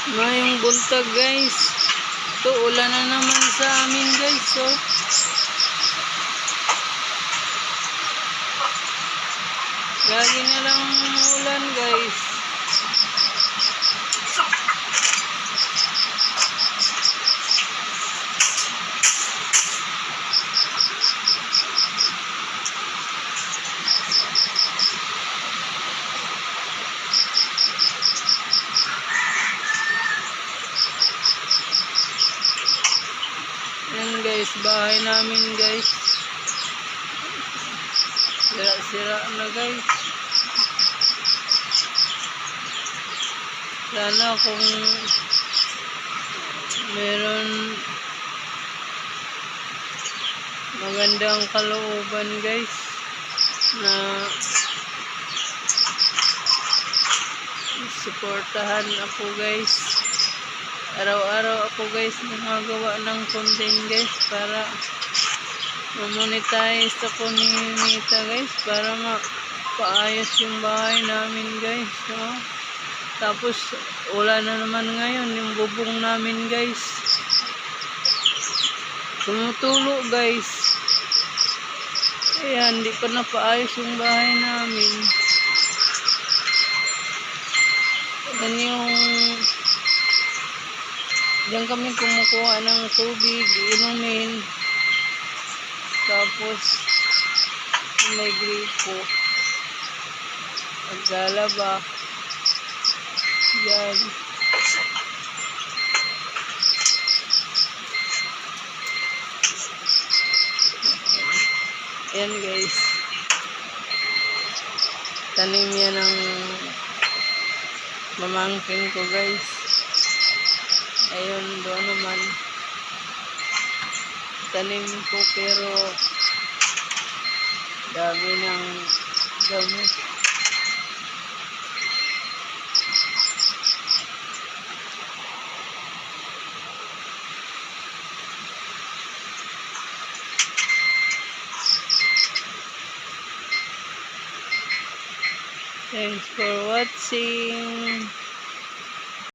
Ngayong buntag guys. Ito ulan na naman sa amin guys. So lagi na lang ulan guys. Yan guys, bahay namin guys. Sira-sira na guys. Sana kung meron magandang kalooban guys na suportahan ako guys. Araw-araw ako guys nagagawa ng content guys para ma-monetize ako ni Mita guys, para mapaayos yung bahay namin guys. So, tapos wala na naman ngayon yung bubong namin guys. Tumutulo guys. Ayan, hindi pa napaayos yung bahay namin. Yan yung diyan kami kumukuha ng tubig, inumin. Tapos may gripo. Naglalaba. Yan. Ayan guys. Tanim yan ng mamangkin ko guys. Ayun, doon naman tanim ko pero dami ng gamot. Thanks for watching.